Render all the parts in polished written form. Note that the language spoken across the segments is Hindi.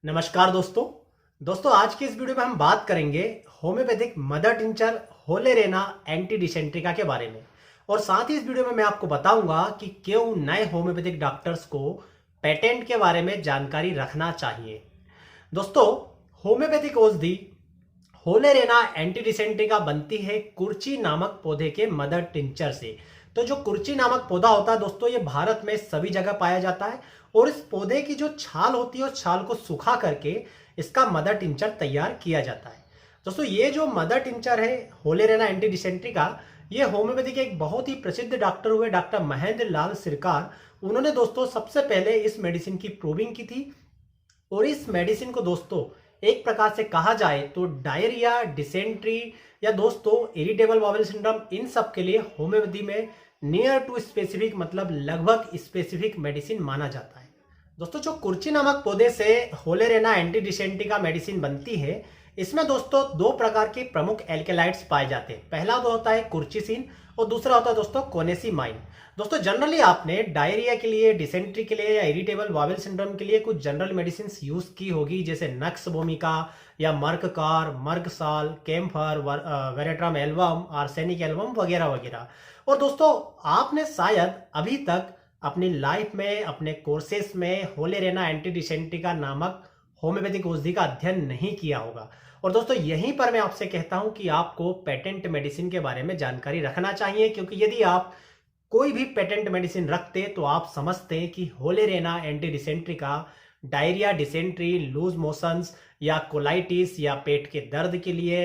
नमस्कार दोस्तों आज की इस वीडियो में हम बात करेंगे होम्योपैथिक मदर टिंचर होलेरेना एंटी डिसेंट्रिका के बारे में। और साथ ही इस वीडियो में मैं आपको बताऊंगा कि क्यों नए होम्योपैथिक डॉक्टर्स को पेटेंट के बारे में जानकारी रखना चाहिए। दोस्तों, होम्योपैथिक औषधि होलेरेना एंटी डिसेंट्रिका बनती है कुर्ची नामक पौधे के मदर टिंचर से। तो जो कुर्ची नामक पौधा होता है दोस्तों, ये भारत में सभी जगह पाया जाता है और इस पौधे की जो छाल होती है उस छाल को सुखा करके इसका मदर टिंचर तैयार किया जाता है। दोस्तों, ये जो मदर टिंचर है होलेरेना एंटी डिसेंट्रिका, ये होम्योपैथी के एक बहुत ही प्रसिद्ध डॉक्टर हुए डॉक्टर महेंद्र लाल सिरकार, उन्होंने दोस्तों सबसे पहले इस मेडिसिन की प्रूविंग की थी। और इस मेडिसिन को दोस्तों एक प्रकार से कहा जाए तो डायरिया, डिसेंट्री या दोस्तों इरिटेबल बाउल सिंड्रोम, इन सब के लिए होम्योपैथी में नियर टू स्पेसिफिक मतलब लगभग स्पेसिफिक मेडिसिन माना जाता है। दोस्तों, जो कुर्ची नामक पौधे से होलेरेना एंटी डिसेंट्रिका मेडिसिन बनती है, इसमें दोस्तों दो प्रकार के प्रमुख एल्केलाइड्स पाए जाते हैं। पहला तो होता है कुर्चिसिन और दूसरा होता है दोस्तों कोनेसीमाइन। दोस्तों, जनरली आपने डायरिया के लिए, डिसेंट्री के लिए या इरिटेबल बाउल सिंड्रोम के लिए कुछ जनरल मेडिसिन यूज की होगी, जैसे नक्स वोमिका या मर्ककार, मर्कसाल, कैम्फर, वेरेट्राम एल्बम, आर्सेनिक एल्बम वगैरह वगैरह। और दोस्तों, आपने शायद अभी तक अपनी लाइफ में, अपने कोर्सेस में होलेरेना एंटी डिसेंट्रिका नामक होम्योपैथिक औषधि का अध्ययन नहीं किया होगा। और दोस्तों, यहीं पर मैं आपसे कहता हूं कि आपको पेटेंट मेडिसिन के बारे में जानकारी रखना चाहिए, क्योंकि यदि आप कोई भी पेटेंट मेडिसिन रखते तो आप समझते हैं कि Holarrhena antidysenterica diarrhoea, dysentery, loose motions या कोलाइटिस या पेट के दर्द के लिए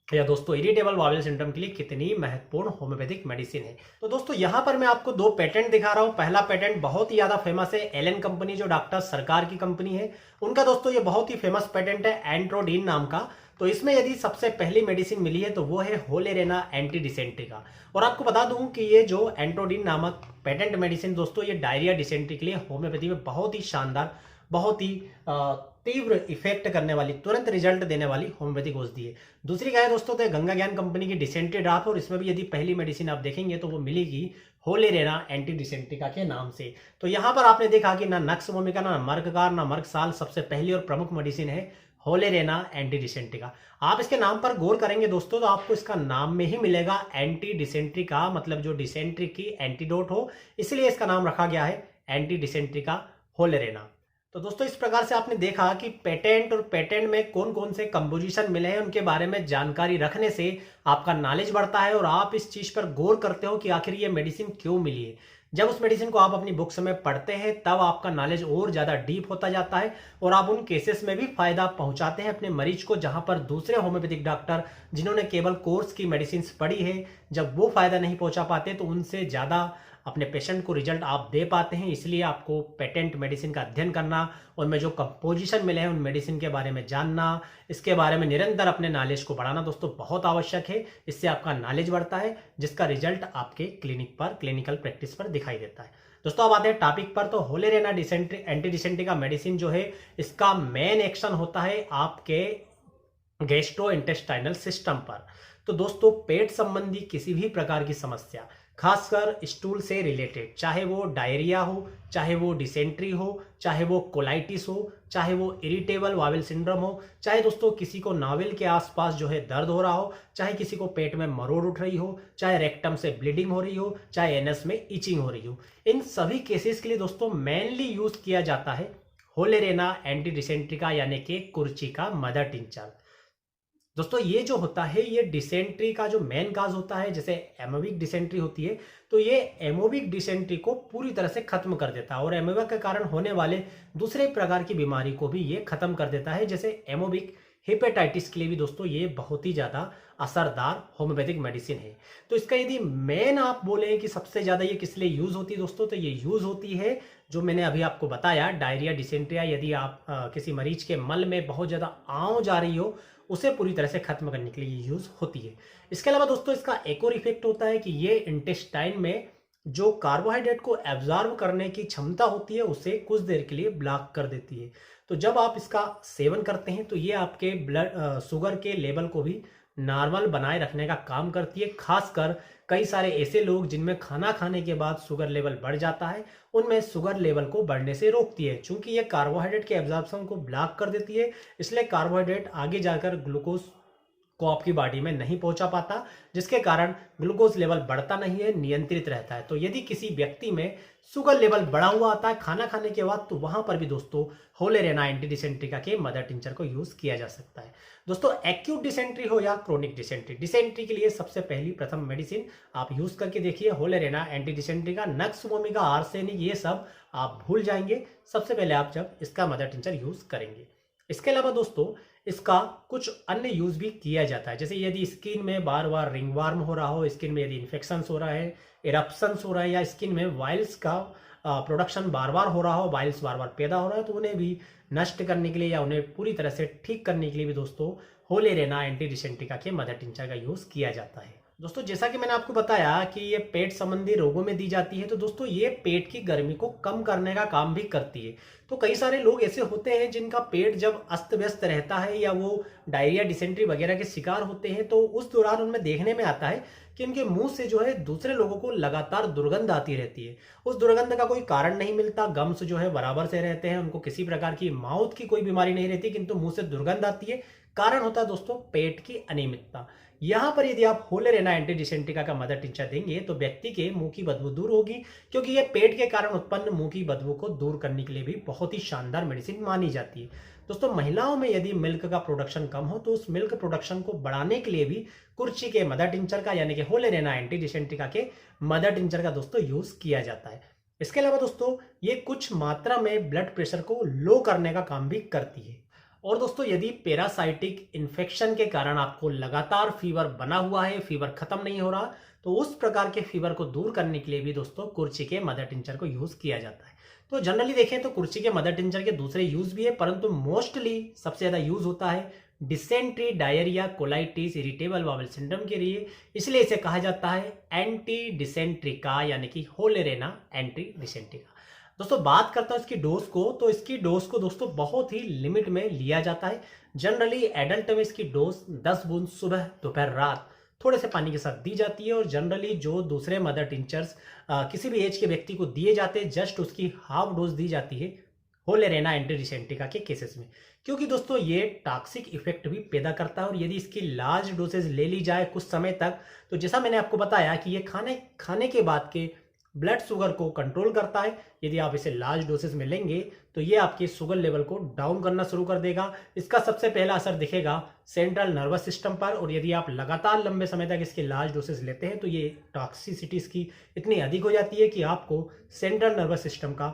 या दोस्तों इरिटेबल बाउल सिंड्रोम के लिए कितनी महत्वपूर्ण होम्योपैथिक मेडिसिन है। तो दोस्तों, यहां पर मैं आपको दो पेटेंट दिखा रहा हूं। पहला पेटेंट बहुत ही ज्यादा फेमस है, एलन कंपनी, जो डॉक्टर सरकार की कंपनी है, उनका दोस्तों ये बहुत ही फेमस पेटेंट है एंट्रोडीन नाम का। तो इसमें यदि सबसे पहली मेडिसिन मिली है तो वो है होलेरेना एंटी डिसेंट्रिका। और आपको बता दूं कि ये जो एंट्रोडीन नामक पेटेंट मेडिसिन दोस्तों, ये डायरिया, डिसेंट्री के लिए होम्योपैथी में बहुत ही शानदार, बहुत ही तीव्र इफेक्ट करने वाली, तुरंत रिजल्ट देने वाली होम्योपैथिक औषधि है। दूसरी क्या है दोस्तों, तो गंगा ज्ञान कंपनी की डिसेंट्री ड्राफ, और इसमें भी यदि पहली मेडिसिन आप देखेंगे तो वो मिलेगी होलेरेना एंटी डिसेंट्रिका के नाम से। तो यहां पर आपने देखा कि ना नक्स वोमिका, ना मर्ककार, ना मर्कसाल, सबसे पहली और प्रमुख मेडिसिन है होलेरेना एंटी डिसेंट्रिका। आप इसके नाम पर गौर करेंगे दोस्तों तो आपको इसका नाम में ही मिलेगा एंटी डिसेंट्रिका, मतलब जो डिसेंट्री की एंटीडोट हो, इसलिए इसका नाम रखा गया है एंटी डिसेंट्रिका होलेरेना। तो दोस्तों, इस प्रकार से आपने देखा कि पेटेंट और पेटेंट में कौन कौन से कंपोजिशन मिले हैं, उनके बारे में जानकारी रखने से आपका नॉलेज बढ़ता है और आप इस चीज पर गौर करते हो कि आखिर ये मेडिसिन क्यों मिली है। जब उस मेडिसिन को आप अपनी बुक्स में पढ़ते हैं तब आपका नॉलेज और ज्यादा डीप होता जाता है और आप उन केसेस में भी फायदा पहुंचाते हैं अपने मरीज को, जहां पर दूसरे होम्योपैथिक डॉक्टर जिन्होंने केवल कोर्स की मेडिसिन पढ़ी है, जब वो फायदा नहीं पहुंचा पाते तो उनसे ज्यादा अपने पेशेंट को रिजल्ट आप दे पाते हैं। इसलिए आपको पेटेंट मेडिसिन का अध्ययन करना, उनमें जो कंपोजिशन मिले हैं उन मेडिसिन के बारे में जानना, इसके बारे में निरंतर अपने नॉलेज को बढ़ाना दोस्तों बहुत आवश्यक है। इससे आपका नॉलेज बढ़ता है, जिसका रिजल्ट आपके क्लिनिक पर, क्लिनिकल प्रैक्टिस पर दिखाई देता है। दोस्तों, अब आते हैं टॉपिक पर। तो होलेरेना एंटी डिसेंट्रिका मेडिसिन जो है, इसका मेन एक्शन होता है आपके गैस्ट्रो इंटेस्टाइनल सिस्टम पर। तो दोस्तों, पेट संबंधी किसी भी प्रकार की समस्या, खासकर स्टूल से रिलेटेड, चाहे वो डायरिया हो, चाहे वो डिसेंट्री हो, चाहे वो कोलाइटिस हो, चाहे वो इरिटेबल बाउल सिंड्रोम हो, चाहे दोस्तों किसी को नावल के आसपास जो है दर्द हो रहा हो, चाहे किसी को पेट में मरोड़ उठ रही हो, चाहे रेक्टम से ब्लीडिंग हो रही हो, चाहे एनस में इचिंग हो रही हो, इन सभी केसेस के लिए दोस्तों मेनली यूज किया जाता है होलेरेना एंटी डिसेंट्रिका, यानी कि कुर्ची का मदर टिंचर। दोस्तों, ये जो होता है, ये डिसेंट्री का जो मेन काज होता है, जैसे एमोबिक डिसेंट्री होती है, तो ये एमोबिक डिसेंट्री को पूरी तरह से खत्म कर देता है और एमोबिक के कारण होने वाले दूसरे प्रकार की बीमारी को भी ये खत्म कर देता है, जैसे एमोबिक हेपेटाइटिस के लिए भी दोस्तों ये बहुत ही ज्यादा असरदार होम्योपैथिक मेडिसिन है। तो इसका यदि मेन आप बोले कि सबसे ज्यादा ये किस लिए यूज होती है दोस्तों, तो ये यूज होती है, जो मैंने अभी आपको बताया, डायरिया, डिसेंट्रिया, यदि आप किसी मरीज के मल में बहुत ज्यादा आंव जा रही हो, उसे पूरी तरह से खत्म करने के लिए यूज होती है। इसके अलावा दोस्तों, इसका एक और इफेक्ट होता है कि ये इंटेस्टाइन में जो कार्बोहाइड्रेट को एब्जॉर्ब करने की क्षमता होती है उसे कुछ देर के लिए ब्लॉक कर देती है। तो जब आप इसका सेवन करते हैं तो ये आपके ब्लड शुगर के लेवल को भी नॉर्मल बनाए रखने का काम करती है, खासकर कई सारे ऐसे लोग जिनमें खाना खाने के बाद शुगर लेवल बढ़ जाता है, उनमें शुगर लेवल को बढ़ने से रोकती है। चूंकि ये कार्बोहाइड्रेट के एब्जॉर्प्शन को ब्लॉक कर देती है, इसलिए कार्बोहाइड्रेट आगे जाकर ग्लूकोज को आपकी बॉडी में नहीं पहुंचा पाता, जिसके कारण ग्लूकोज लेवल बढ़ता नहीं है, नियंत्रित रहता है। तो यदि किसी व्यक्ति में शुगर लेवल बढ़ा हुआ आता है खाना खाने के बाद, तो वहां पर भी दोस्तों होलेरेना एंटी डिसेंट्रिका के मदर टिंचर को यूज किया जा सकता है। दोस्तों एक्यूट डिसेंट्री हो या क्रोनिक डिसेंट्री, डिसेंट्री के लिए सबसे पहली प्रथम मेडिसिन आप यूज करके देखिए होलेरेना एंटी डिसेंट्रिका। नक्स वोमिका, आर्सेनिक, ये सब आप भूल जाएंगे सबसे पहले आप जब इसका मदर टिंचर यूज करेंगे। इसके अलावा दोस्तों इसका कुछ अन्य यूज भी किया जाता है, जैसे यदि स्किन में बार बार रिंगवर्म हो रहा हो, स्किन में यदि इन्फेक्शन हो रहा है, इरप्शंस हो रहा है, या स्किन में वाइल्स का प्रोडक्शन बार बार हो रहा हो, वाइल्स बार बार पैदा हो रहा है, तो उन्हें भी नष्ट करने के लिए या उन्हें पूरी तरह से ठीक करने के लिए भी दोस्तों होलेरेना एंटी डिसेंट्रिका के मदर टिंचर का यूज किया जाता है। दोस्तों जैसा कि मैंने आपको बताया कि ये पेट संबंधी रोगों में दी जाती है, तो दोस्तों ये पेट की गर्मी को कम करने का काम भी करती है। तो कई सारे लोग ऐसे होते हैं जिनका पेट जब अस्त व्यस्त रहता है या वो डायरिया, डिसेंट्री वगैरह के शिकार होते हैं, तो उस दौरान उनमें देखने में आता है कि उनके मुंह से जो है दूसरे लोगों को लगातार दुर्गंध आती रहती है। उस दुर्गंध का कोई कारण नहीं मिलता, गम्स जो है बराबर से रहते हैं, उनको किसी प्रकार की माउथ की कोई बीमारी नहीं रहती, किंतु मुंह से दुर्गंध आती है। कारण होता है दोस्तों पेट की अनियमितता। यहां पर यदि आप होलेरेना एंटी डिसेंट्रिका का मदर टिंचर देंगे तो व्यक्ति के मुंह की बदबू दूर होगी, क्योंकि यह पेट के कारण उत्पन्न मुंह की बदबू को दूर करने के लिए भी बहुत ही शानदार मेडिसिन मानी जाती है। दोस्तों महिलाओं में यदि मिल्क का प्रोडक्शन कम हो, तो उस मिल्क प्रोडक्शन को बढ़ाने के लिए भी कुर्ची के मदर टिंचर का यानी कि होलेरेना एंटी डिसेंट्रिका के मदर टिंचर का दोस्तों यूज किया जाता है। इसके अलावा दोस्तों ये कुछ मात्रा में ब्लड प्रेशर को लो करने का काम भी करती है। और दोस्तों यदि पैरासाइटिक इन्फेक्शन के कारण आपको लगातार फीवर बना हुआ है, फीवर खत्म नहीं हो रहा, तो उस प्रकार के फीवर को दूर करने के लिए भी दोस्तों कुर्ची के मदर टिंचर को यूज किया जाता है। तो जनरली देखें तो कुर्ची के मदर टिंचर के दूसरे यूज भी है, परंतु मोस्टली सबसे ज्यादा यूज होता है dysentery, diarrhoea, colitis, irritable bowel syndrome के लिए। इसलिए इसे कहा जाता है एंटी डिसेंट्रिका यानी कि होलेरेना एंटी डिसेंट्रिका। दोस्तों बात करता हूं इसकी डोज को, तो इसकी डोज को दोस्तों बहुत ही लिमिट में लिया जाता है। जनरली एडल्ट में इसकी डोज 10 बूंद सुबह, दोपहर, रात थोड़े से पानी के साथ दी जाती है। और जनरली जो दूसरे मदर टिंचर्स किसी भी एज के व्यक्ति को दिए जाते हैं, जस्ट उसकी हाफ डोज दी जाती है होलेरेना एंटी डिसेंट्रिका के केसेस में, क्योंकि दोस्तों ये टॉक्सिक इफेक्ट भी पैदा करता है। और यदि इसकी लार्ज डोसेज ले ली जाए कुछ समय तक, तो जैसा मैंने आपको बताया कि ये खाने के बाद के ब्लड शुगर को कंट्रोल करता है। यदि आप इसे लार्ज डोसेस में लेंगे तो ये आपके शुगर लेवल को डाउन करना शुरू कर देगा। इसका सबसे पहला असर दिखेगा सेंट्रल नर्वस सिस्टम पर। और यदि आप लगातार लंबे समय तक इसके लार्ज डोसेस लेते हैं तो ये टॉक्सिसिटी इसकी इतनी अधिक हो जाती है कि आपको सेंट्रल नर्वस सिस्टम का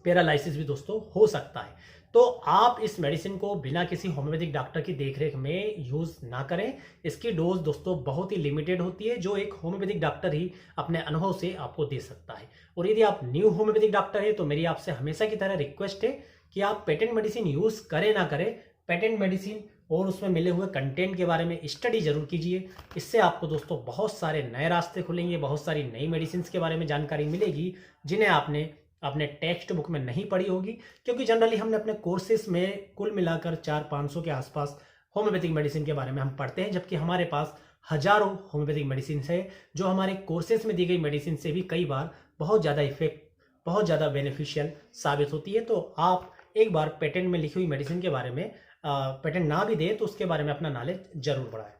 पैरालाइसिस भी दोस्तों हो सकता है। तो आप इस मेडिसिन को बिना किसी होम्योपैथिक डॉक्टर की देखरेख में यूज ना करें। इसकी डोज दोस्तों बहुत ही लिमिटेड होती है, जो एक होम्योपैथिक डॉक्टर ही अपने अनुभव से आपको दे सकता है। और यदि आप न्यू होम्योपैथिक डॉक्टर है तो मेरी आपसे हमेशा की तरह रिक्वेस्ट है कि आप पेटेंट मेडिसिन यूज करें ना करें, पेटेंट मेडिसिन और उसमें मिले हुए कंटेंट के बारे में स्टडी जरूर कीजिए। इससे आपको दोस्तों बहुत सारे नए रास्ते खुलेंगे, बहुत सारी नई मेडिसिन के बारे में जानकारी मिलेगी जिन्हें आपने अपने टेक्स्ट बुक में नहीं पढ़ी होगी। क्योंकि जनरली हमने अपने कोर्सेज में कुल मिलाकर 400-500 के आसपास होम्योपैथिक मेडिसिन के बारे में हम पढ़ते हैं, जबकि हमारे पास हजारों होम्योपैथिक मेडिसिन है जो हमारे कोर्सेज में दी गई मेडिसिन से भी कई बार बहुत ज़्यादा बेनिफिशियल साबित होती है। तो आप एक बार पेटेंट में लिखी हुई मेडिसिन के बारे में पेटेंट ना भी दे तो उसके बारे में अपना नॉलेज जरूर बढ़ाएं।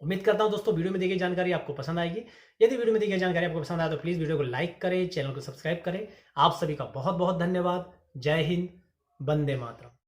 उम्मीद करता हूं दोस्तों वीडियो में दी गई जानकारी आपको पसंद आएगी। यदि वीडियो में दी गई जानकारी आपको पसंद आए तो प्लीज़ वीडियो को लाइक करें, चैनल को सब्सक्राइब करें। आप सभी का बहुत बहुत धन्यवाद। जय हिंद, वंदे मातरम।